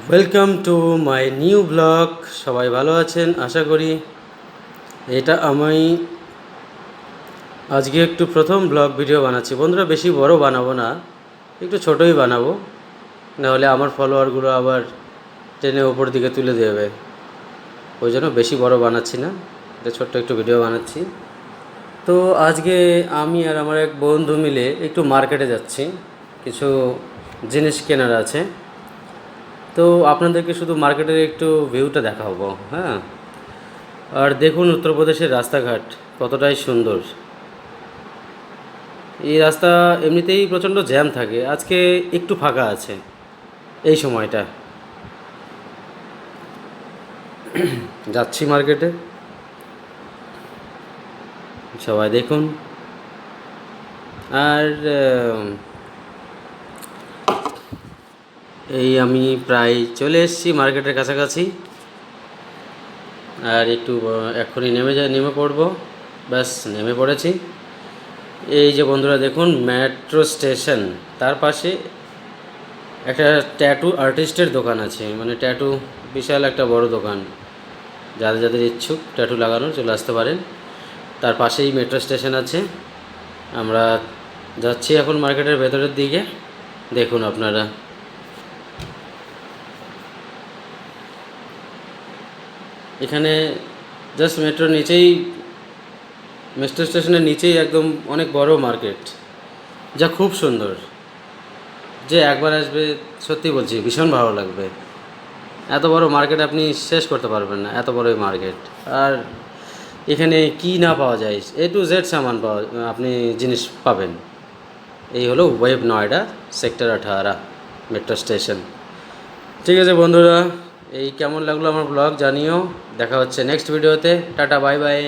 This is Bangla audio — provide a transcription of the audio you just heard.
Welcome to my new blog. সবাই ভালো আছেন আশা করি। এটা আমি আজকে একটু প্রথম ব্লগ ভিডিও বানাচ্ছি বন্ধুরা। বেশি বড় বানাবো না, একটু ছোটোই বানাবো, নাহলে আমার ফলোয়ারগুলো আবার টেনে ওপর দিকে তুলে দেবে। ওই জন্য বেশি বড় বানাচ্ছি না, এটা ছোট্ট একটু ভিডিও বানাচ্ছি। তো আজকে আমি আর আমার এক বন্ধু মিলে একটু মার্কেটে যাচ্ছি, কিছু জিনিস কেনার আছে। তো আপনাদেরকে শুধু মার্কেটের একটু ভিউটা দেখাবো, হ্যাঁ। আর দেখুন উত্তরপ্রদেশের রাস্তাঘাট কতটাই সুন্দর। এই রাস্তা এমনিতেই প্রচণ্ড জ্যাম থাকে, আজকে একটু ফাঁকা আছে এই সময়টা। যাচ্ছি মার্কেটে, সবাই দেখুন। আর এই আমি প্রায় চলে এসেছি মার্কেটের কাছাকাছি। আর একটু এক্ষুনি নেমে পড়বো। ব্যাস নেমে পড়েছি। এই যে বন্ধুরা দেখুন মেট্রো স্টেশন, তার পাশে একটা ট্যাটু আর্টিস্টের দোকান আছে, মানে ট্যাটু বিশাল একটা বড় দোকান। যাদের যাদের ইচ্ছুক ট্যাটু লাগানোর চলে আসতে পারেন। তার পাশেই মেট্রো স্টেশন আছে। আমরা যাচ্ছি এখন মার্কেটের ভেতরের দিকে। দেখুন আপনারা, এখানে জাস্ট মেট্রো স্টেশনের নিচেই একদম অনেক বড় মার্কেট, যা খুব সুন্দর। যে একবার আসবে সত্যি বলছি ভীষণ ভালো লাগবে। এত বড় মার্কেট আপনি শেষ করতে পারবেন না, এত বড় মার্কেট। আর এখানে কি না পাওয়া যায়, A to Z সামান আপনি জিনিস পাবেন। এই হলো web Noida sector 18 metro station. ঠিক আছে বন্ধুরা, এই কেমন লাগলো আমার ব্লগ জানিও। দেখা হচ্ছে নেক্সট ভিডিওতে। Tata, bye bye.